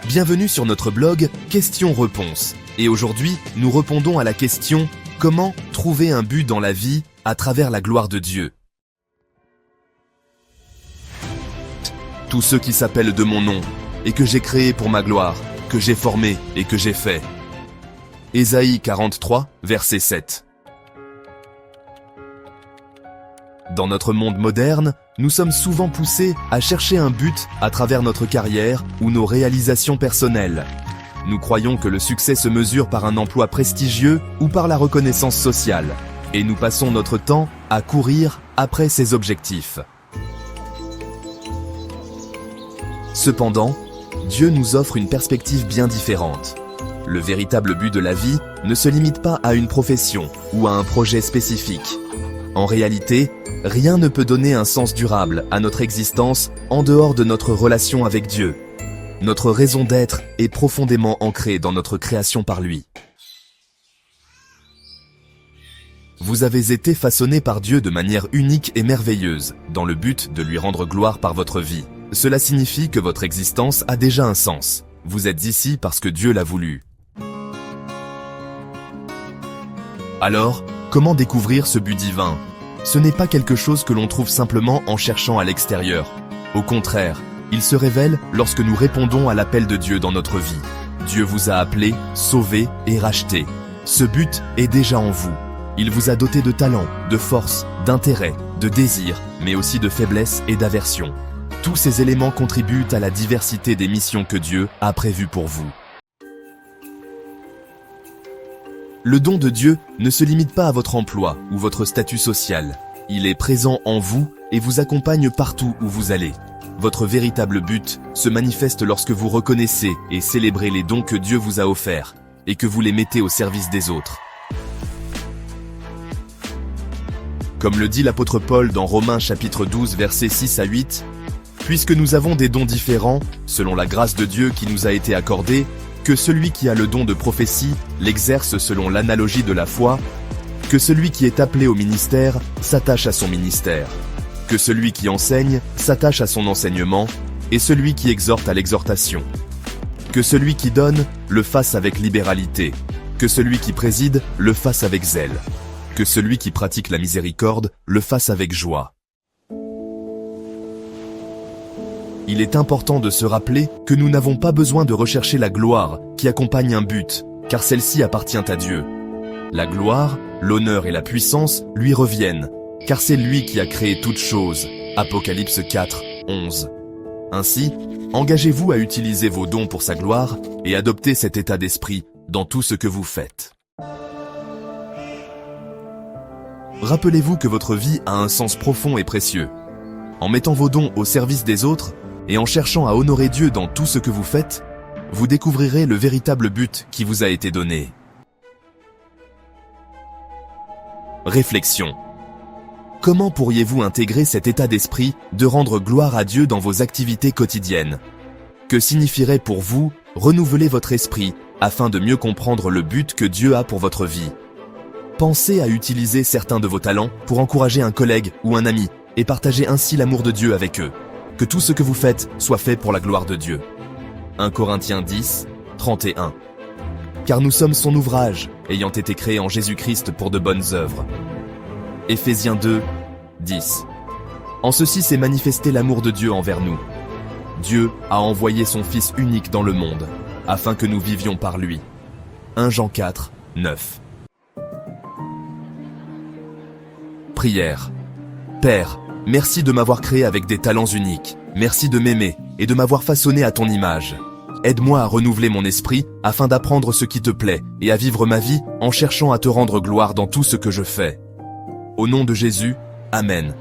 Bienvenue sur notre blog Questions-Réponses. Et aujourd'hui, nous répondons à la question « Comment trouver un but dans la vie à travers la gloire de Dieu ?» Tous ceux qui s'appellent de mon nom, et que j'ai créé pour ma gloire, que j'ai formé et que j'ai fait. Ésaïe 43, verset 7. Dans notre monde moderne, nous sommes souvent poussés à chercher un but à travers notre carrière ou nos réalisations personnelles. Nous croyons que le succès se mesure par un emploi prestigieux ou par la reconnaissance sociale, et nous passons notre temps à courir après ces objectifs. Cependant, Dieu nous offre une perspective bien différente. Le véritable but de la vie ne se limite pas à une profession ou à un projet spécifique. En réalité, rien ne peut donner un sens durable à notre existence en dehors de notre relation avec Dieu. Notre raison d'être est profondément ancrée dans notre création par lui. Vous avez été façonné par Dieu de manière unique et merveilleuse, dans le but de lui rendre gloire par votre vie. Cela signifie que votre existence a déjà un sens. Vous êtes ici parce que Dieu l'a voulu. Alors, comment découvrir ce but divin ? Ce n'est pas quelque chose que l'on trouve simplement en cherchant à l'extérieur. Au contraire, il se révèle lorsque nous répondons à l'appel de Dieu dans notre vie. Dieu vous a appelé, sauvé et racheté. Ce but est déjà en vous. Il vous a doté de talents, de force, d'intérêt, de désirs, mais aussi de faiblesses et d'aversions. Tous ces éléments contribuent à la diversité des missions que Dieu a prévues pour vous. Le don de Dieu ne se limite pas à votre emploi ou votre statut social. Il est présent en vous et vous accompagne partout où vous allez. Votre véritable but se manifeste lorsque vous reconnaissez et célébrez les dons que Dieu vous a offerts et que vous les mettez au service des autres. Comme le dit l'apôtre Paul dans Romains chapitre 12 versets 6 à 8, « Puisque nous avons des dons différents, selon la grâce de Dieu qui nous a été accordée, que celui qui a le don de prophétie l'exerce selon l'analogie de la foi, que celui qui est appelé au ministère s'attache à son ministère, que celui qui enseigne s'attache à son enseignement, et celui qui exhorte à l'exhortation, que celui qui donne le fasse avec libéralité, que celui qui préside le fasse avec zèle, que celui qui pratique la miséricorde le fasse avec joie. » Il est important de se rappeler que nous n'avons pas besoin de rechercher la gloire qui accompagne un but, car celle-ci appartient à Dieu. La gloire, l'honneur et la puissance lui reviennent, car c'est lui qui a créé toutes choses. Apocalypse 4, 11. Ainsi, engagez-vous à utiliser vos dons pour sa gloire et adoptez cet état d'esprit dans tout ce que vous faites. Rappelez-vous que votre vie a un sens profond et précieux. En mettant vos dons au service des autres, et en cherchant à honorer Dieu dans tout ce que vous faites, vous découvrirez le véritable but qui vous a été donné. Réflexion. Comment pourriez-vous intégrer cet état d'esprit de rendre gloire à Dieu dans vos activités quotidiennes ? Que signifierait pour vous renouveler votre esprit afin de mieux comprendre le but que Dieu a pour votre vie ? Pensez à utiliser certains de vos talents pour encourager un collègue ou un ami et partager ainsi l'amour de Dieu avec eux. Que tout ce que vous faites soit fait pour la gloire de Dieu. 1 Corinthiens 10, 31. Car nous sommes son ouvrage, ayant été créés en Jésus-Christ pour de bonnes œuvres. Éphésiens 2, 10. En ceci s'est manifesté l'amour de Dieu envers nous. Dieu a envoyé son Fils unique dans le monde, afin que nous vivions par lui. 1 Jean 4, 9. Prière. Père, merci de m'avoir créé avec des talents uniques. Merci de m'aimer et de m'avoir façonné à ton image. Aide-moi à renouveler mon esprit afin d'apprendre ce qui te plaît et à vivre ma vie en cherchant à te rendre gloire dans tout ce que je fais. Au nom de Jésus, Amen.